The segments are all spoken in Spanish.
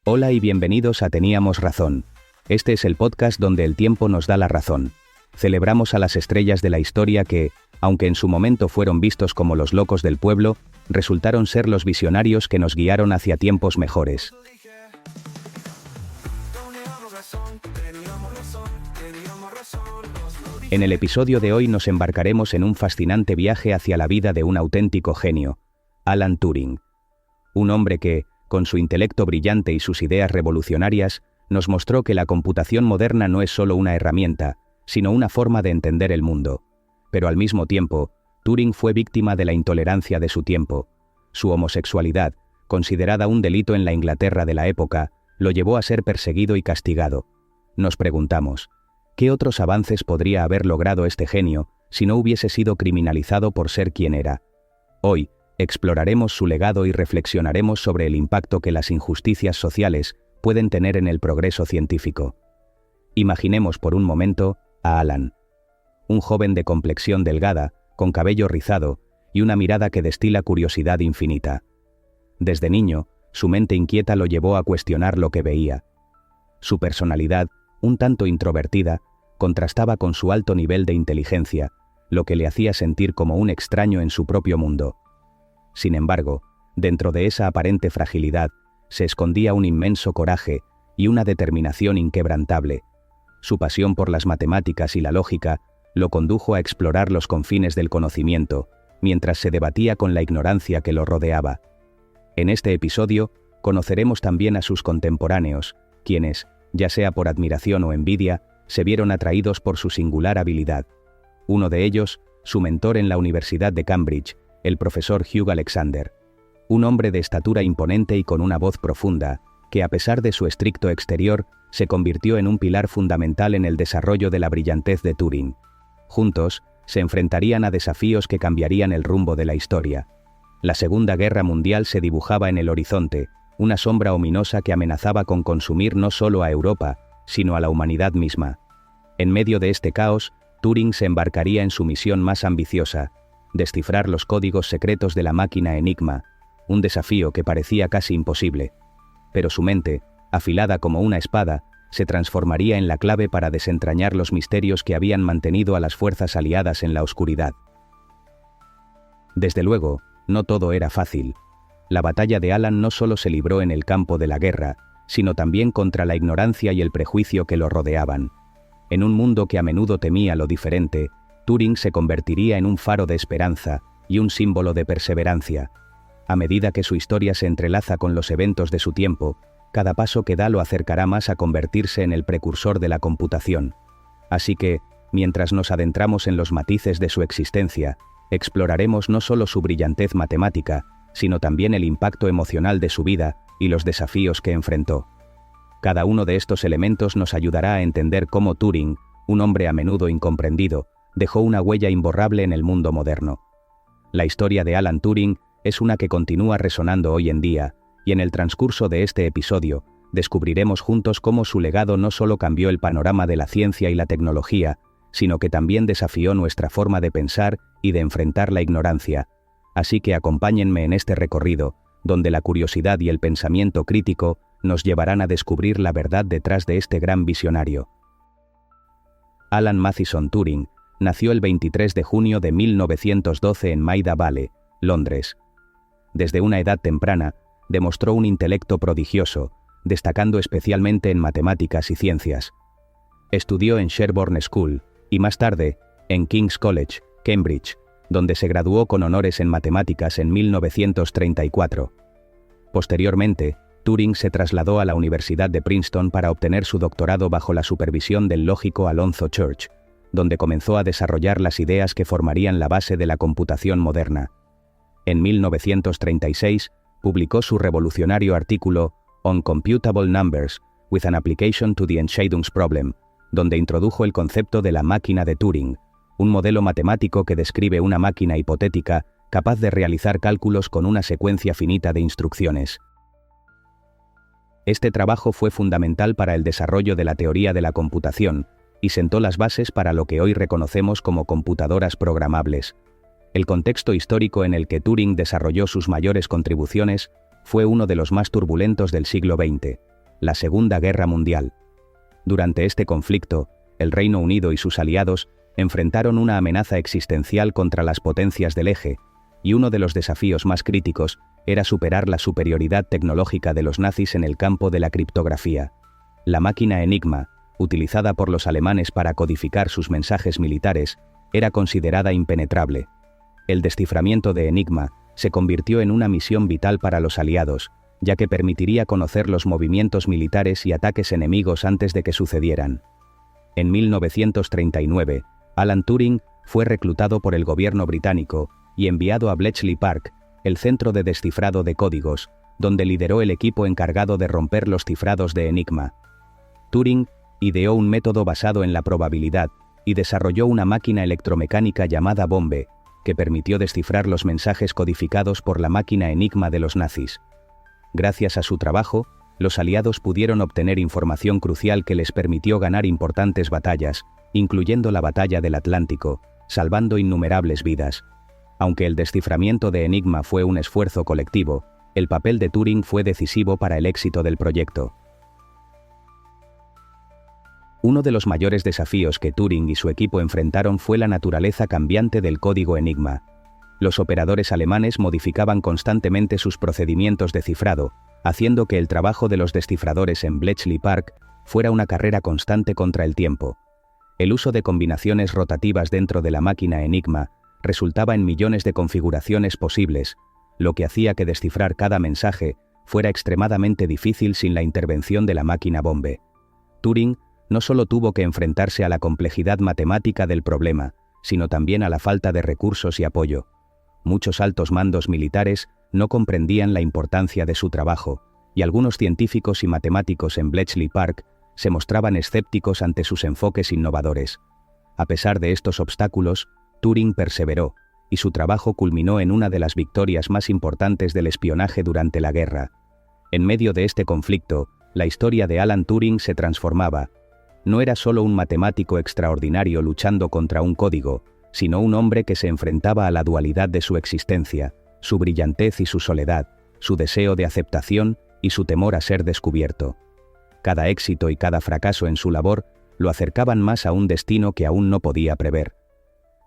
Hola y bienvenidos a Teníamos Razón. Este es el podcast donde el tiempo nos da la razón. Celebramos a las estrellas de la historia que, aunque en su momento fueron vistos como los locos del pueblo, resultaron ser los visionarios que nos guiaron hacia tiempos mejores. En el episodio de hoy nos embarcaremos en un fascinante viaje hacia la vida de un auténtico genio, Alan Turing. Un hombre que, con su intelecto brillante y sus ideas revolucionarias, nos mostró que la computación moderna no es solo una herramienta, sino una forma de entender el mundo. Pero al mismo tiempo, Turing fue víctima de la intolerancia de su tiempo. Su homosexualidad, considerada un delito en la Inglaterra de la época, lo llevó a ser perseguido y castigado. Nos preguntamos, ¿qué otros avances podría haber logrado este genio si no hubiese sido criminalizado por ser quien era? Hoy, exploraremos su legado y reflexionaremos sobre el impacto que las injusticias sociales pueden tener en el progreso científico. Imaginemos por un momento a Alan. Un joven de complexión delgada, con cabello rizado y una mirada que destila curiosidad infinita. Desde niño, su mente inquieta lo llevó a cuestionar lo que veía. Su personalidad, un tanto introvertida, contrastaba con su alto nivel de inteligencia, lo que le hacía sentir como un extraño en su propio mundo. Sin embargo, dentro de esa aparente fragilidad, se escondía un inmenso coraje y una determinación inquebrantable. Su pasión por las matemáticas y la lógica lo condujo a explorar los confines del conocimiento, mientras se debatía con la ignorancia que lo rodeaba. En este episodio, conoceremos también a sus contemporáneos, quienes, ya sea por admiración o envidia, se vieron atraídos por su singular habilidad. Uno de ellos, su mentor en la Universidad de Cambridge, el profesor Hugh Alexander. Un hombre de estatura imponente y con una voz profunda, que a pesar de su estricto exterior, se convirtió en un pilar fundamental en el desarrollo de la brillantez de Turing. Juntos, se enfrentarían a desafíos que cambiarían el rumbo de la historia. La Segunda Guerra Mundial se dibujaba en el horizonte, una sombra ominosa que amenazaba con consumir no solo a Europa, sino a la humanidad misma. En medio de este caos, Turing se embarcaría en su misión más ambiciosa: descifrar los códigos secretos de la máquina Enigma, un desafío que parecía casi imposible. Pero su mente, afilada como una espada, se transformaría en la clave para desentrañar los misterios que habían mantenido a las fuerzas aliadas en la oscuridad. Desde luego, no todo era fácil. La batalla de Alan no solo se libró en el campo de la guerra, sino también contra la ignorancia y el prejuicio que lo rodeaban. En un mundo que a menudo temía lo diferente, Turing se convertiría en un faro de esperanza y un símbolo de perseverancia. A medida que su historia se entrelaza con los eventos de su tiempo, cada paso que da lo acercará más a convertirse en el precursor de la computación. Así que, mientras nos adentramos en los matices de su existencia, exploraremos no solo su brillantez matemática, sino también el impacto emocional de su vida y los desafíos que enfrentó. Cada uno de estos elementos nos ayudará a entender cómo Turing, un hombre a menudo incomprendido, dejó una huella imborrable en el mundo moderno. La historia de Alan Turing es una que continúa resonando hoy en día, y en el transcurso de este episodio, descubriremos juntos cómo su legado no solo cambió el panorama de la ciencia y la tecnología, sino que también desafió nuestra forma de pensar y de enfrentar la ignorancia. Así que acompáñenme en este recorrido, donde la curiosidad y el pensamiento crítico nos llevarán a descubrir la verdad detrás de este gran visionario. Alan Mathieson Turing nació el 23 de junio de 1912 en Maida Vale, Londres. Desde una edad temprana, demostró un intelecto prodigioso, destacando especialmente en matemáticas y ciencias. Estudió en Sherborne School y más tarde en King's College, Cambridge, donde se graduó con honores en matemáticas en 1934. Posteriormente, Turing se trasladó a la Universidad de Princeton para obtener su doctorado bajo la supervisión del lógico Alonzo Church, donde comenzó a desarrollar las ideas que formarían la base de la computación moderna. En 1936, publicó su revolucionario artículo On Computable Numbers, with an Application to the Entscheidungsproblem, donde introdujo el concepto de la máquina de Turing, un modelo matemático que describe una máquina hipotética capaz de realizar cálculos con una secuencia finita de instrucciones. Este trabajo fue fundamental para el desarrollo de la teoría de la computación y sentó las bases para lo que hoy reconocemos como computadoras programables. El contexto histórico en el que Turing desarrolló sus mayores contribuciones fue uno de los más turbulentos del siglo XX, la Segunda Guerra Mundial. Durante este conflicto, el Reino Unido y sus aliados enfrentaron una amenaza existencial contra las potencias del Eje, y uno de los desafíos más críticos era superar la superioridad tecnológica de los nazis en el campo de la criptografía. La máquina Enigma, utilizada por los alemanes para codificar sus mensajes militares, era considerada impenetrable. El desciframiento de Enigma se convirtió en una misión vital para los aliados, ya que permitiría conocer los movimientos militares y ataques enemigos antes de que sucedieran. En 1939, Alan Turing fue reclutado por el gobierno británico y enviado a Bletchley Park, el centro de descifrado de códigos, donde lideró el equipo encargado de romper los cifrados de Enigma. Turing ideó un método basado en la probabilidad y desarrolló una máquina electromecánica llamada Bombe, que permitió descifrar los mensajes codificados por la máquina Enigma de los nazis. Gracias a su trabajo, los aliados pudieron obtener información crucial que les permitió ganar importantes batallas, incluyendo la Batalla del Atlántico, salvando innumerables vidas. Aunque el desciframiento de Enigma fue un esfuerzo colectivo, el papel de Turing fue decisivo para el éxito del proyecto. Uno de los mayores desafíos que Turing y su equipo enfrentaron fue la naturaleza cambiante del código Enigma. Los operadores alemanes modificaban constantemente sus procedimientos de cifrado, haciendo que el trabajo de los descifradores en Bletchley Park fuera una carrera constante contra el tiempo. El uso de combinaciones rotativas dentro de la máquina Enigma resultaba en millones de configuraciones posibles, lo que hacía que descifrar cada mensaje fuera extremadamente difícil sin la intervención de la máquina Bombe. Turing no solo tuvo que enfrentarse a la complejidad matemática del problema, sino también a la falta de recursos y apoyo. Muchos altos mandos militares no comprendían la importancia de su trabajo, y algunos científicos y matemáticos en Bletchley Park se mostraban escépticos ante sus enfoques innovadores. A pesar de estos obstáculos, Turing perseveró, y su trabajo culminó en una de las victorias más importantes del espionaje durante la guerra. En medio de este conflicto, la historia de Alan Turing se transformaba. No era solo un matemático extraordinario luchando contra un código, sino un hombre que se enfrentaba a la dualidad de su existencia, su brillantez y su soledad, su deseo de aceptación y su temor a ser descubierto. Cada éxito y cada fracaso en su labor lo acercaban más a un destino que aún no podía prever.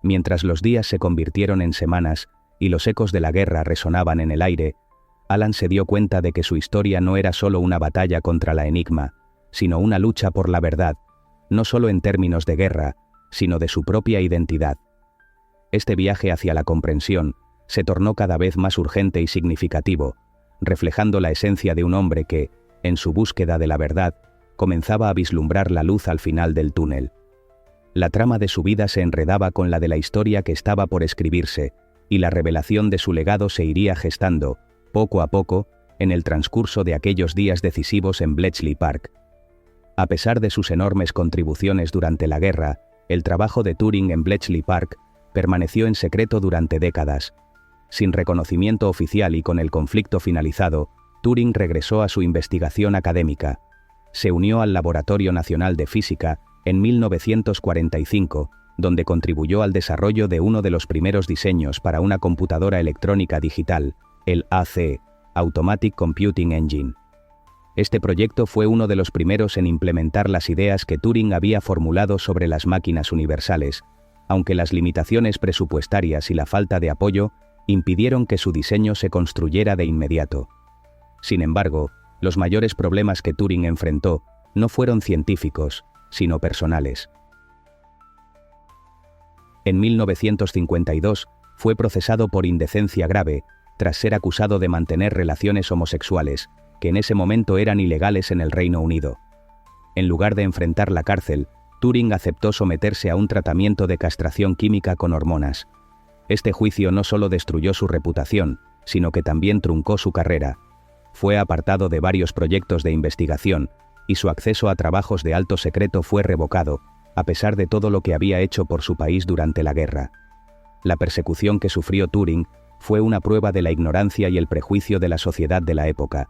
Mientras los días se convirtieron en semanas y los ecos de la guerra resonaban en el aire, Alan se dio cuenta de que su historia no era solo una batalla contra la Enigma, sino una lucha por la verdad, no solo en términos de guerra, sino de su propia identidad. Este viaje hacia la comprensión se tornó cada vez más urgente y significativo, reflejando la esencia de un hombre que, en su búsqueda de la verdad, comenzaba a vislumbrar la luz al final del túnel. La trama de su vida se enredaba con la de la historia que estaba por escribirse, y la revelación de su legado se iría gestando, poco a poco, en el transcurso de aquellos días decisivos en Bletchley Park. A pesar de sus enormes contribuciones durante la guerra, el trabajo de Turing en Bletchley Park permaneció en secreto durante décadas. Sin reconocimiento oficial y con el conflicto finalizado, Turing regresó a su investigación académica. Se unió al Laboratorio Nacional de Física en 1945, donde contribuyó al desarrollo de uno de los primeros diseños para una computadora electrónica digital, el AC, Automatic Computing Engine. Este proyecto fue uno de los primeros en implementar las ideas que Turing había formulado sobre las máquinas universales, aunque las limitaciones presupuestarias y la falta de apoyo impidieron que su diseño se construyera de inmediato. Sin embargo, los mayores problemas que Turing enfrentó no fueron científicos, sino personales. En 1952, fue procesado por indecencia grave, tras ser acusado de mantener relaciones homosexuales, que en ese momento eran ilegales en el Reino Unido. En lugar de enfrentar la cárcel, Turing aceptó someterse a un tratamiento de castración química con hormonas. Este juicio no solo destruyó su reputación, sino que también truncó su carrera. Fue apartado de varios proyectos de investigación, y su acceso a trabajos de alto secreto fue revocado, a pesar de todo lo que había hecho por su país durante la guerra. La persecución que sufrió Turing fue una prueba de la ignorancia y el prejuicio de la sociedad de la época.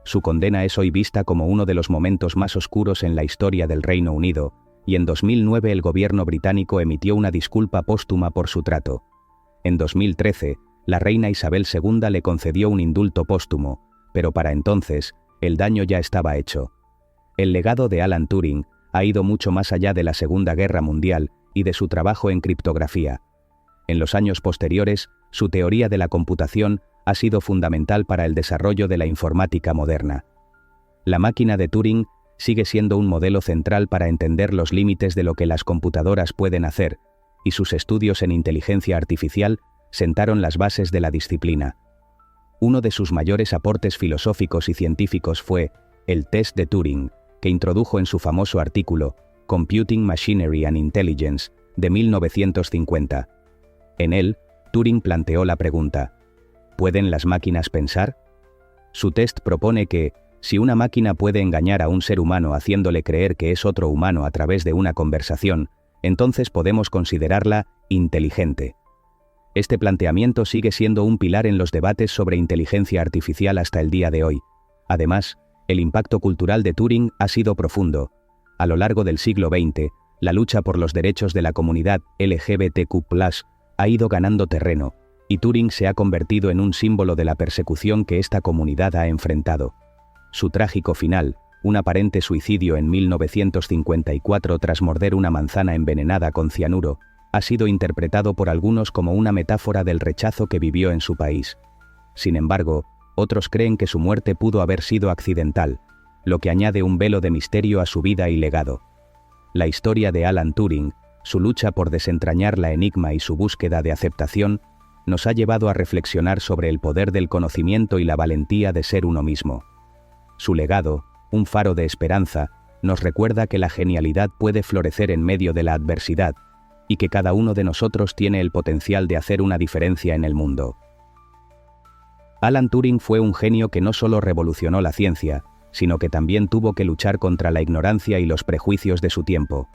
Su condena es hoy vista como uno de los momentos más oscuros en la historia del Reino Unido, y en 2009 el gobierno británico emitió una disculpa póstuma por su trato. En 2013, la reina Isabel II le concedió un indulto póstumo, pero para entonces, el daño ya estaba hecho. El legado de Alan Turing ha ido mucho más allá de la Segunda Guerra Mundial y de su trabajo en criptografía. En los años posteriores, su teoría de la computación ha sido fundamental para el desarrollo de la informática moderna. La máquina de Turing sigue siendo un modelo central para entender los límites de lo que las computadoras pueden hacer, y sus estudios en inteligencia artificial sentaron las bases de la disciplina. Uno de sus mayores aportes filosóficos y científicos fue el test de Turing, que introdujo en su famoso artículo Computing Machinery and Intelligence de 1950. En él, Turing planteó la pregunta: ¿pueden las máquinas pensar? Su test propone que, si una máquina puede engañar a un ser humano haciéndole creer que es otro humano a través de una conversación, entonces podemos considerarla inteligente. Este planteamiento sigue siendo un pilar en los debates sobre inteligencia artificial hasta el día de hoy. Además, el impacto cultural de Turing ha sido profundo. A lo largo del siglo XX, la lucha por los derechos de la comunidad LGBTQ+ ha ido ganando terreno, y Turing se ha convertido en un símbolo de la persecución que esta comunidad ha enfrentado. Su trágico final, un aparente suicidio en 1954 tras morder una manzana envenenada con cianuro, ha sido interpretado por algunos como una metáfora del rechazo que vivió en su país. Sin embargo, otros creen que su muerte pudo haber sido accidental, lo que añade un velo de misterio a su vida y legado. La historia de Alan Turing, su lucha por desentrañar la enigma y su búsqueda de aceptación, nos ha llevado a reflexionar sobre el poder del conocimiento y la valentía de ser uno mismo. Su legado, un faro de esperanza, nos recuerda que la genialidad puede florecer en medio de la adversidad, y que cada uno de nosotros tiene el potencial de hacer una diferencia en el mundo. Alan Turing fue un genio que no solo revolucionó la ciencia, sino que también tuvo que luchar contra la ignorancia y los prejuicios de su tiempo.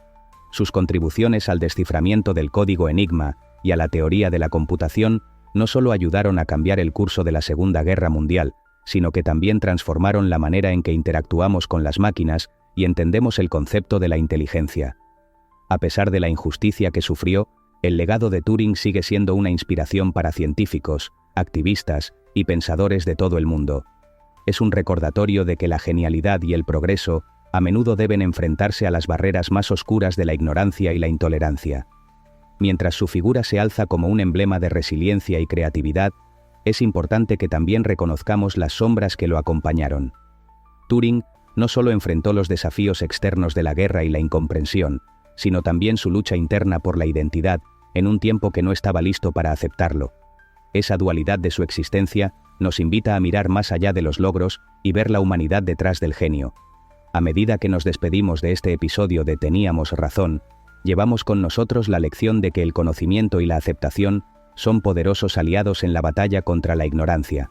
Sus contribuciones al desciframiento del código Enigma y a la teoría de la computación no solo ayudaron a cambiar el curso de la Segunda Guerra Mundial, sino que también transformaron la manera en que interactuamos con las máquinas y entendemos el concepto de la inteligencia. A pesar de la injusticia que sufrió, el legado de Turing sigue siendo una inspiración para científicos, activistas y pensadores de todo el mundo. Es un recordatorio de que la genialidad y el progreso a menudo deben enfrentarse a las barreras más oscuras de la ignorancia y la intolerancia. Mientras su figura se alza como un emblema de resiliencia y creatividad, es importante que también reconozcamos las sombras que lo acompañaron. Turing no solo enfrentó los desafíos externos de la guerra y la incomprensión, sino también su lucha interna por la identidad, en un tiempo que no estaba listo para aceptarlo. Esa dualidad de su existencia nos invita a mirar más allá de los logros y ver la humanidad detrás del genio. A medida que nos despedimos de este episodio de Teníamos razón, llevamos con nosotros la lección de que el conocimiento y la aceptación son poderosos aliados en la batalla contra la ignorancia.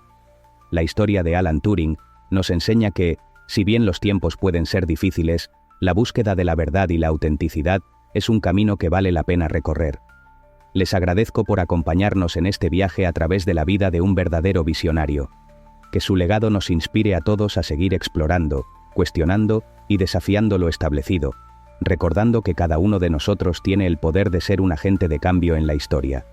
La historia de Alan Turing nos enseña que, si bien los tiempos pueden ser difíciles, la búsqueda de la verdad y la autenticidad es un camino que vale la pena recorrer. Les agradezco por acompañarnos en este viaje a través de la vida de un verdadero visionario. Que su legado nos inspire a todos a seguir explorando, cuestionando y desafiando lo establecido, recordando que cada uno de nosotros tiene el poder de ser un agente de cambio en la historia.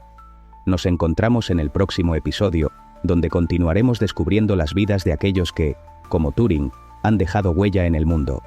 Nos encontramos en el próximo episodio, donde continuaremos descubriendo las vidas de aquellos que, como Turing, han dejado huella en el mundo.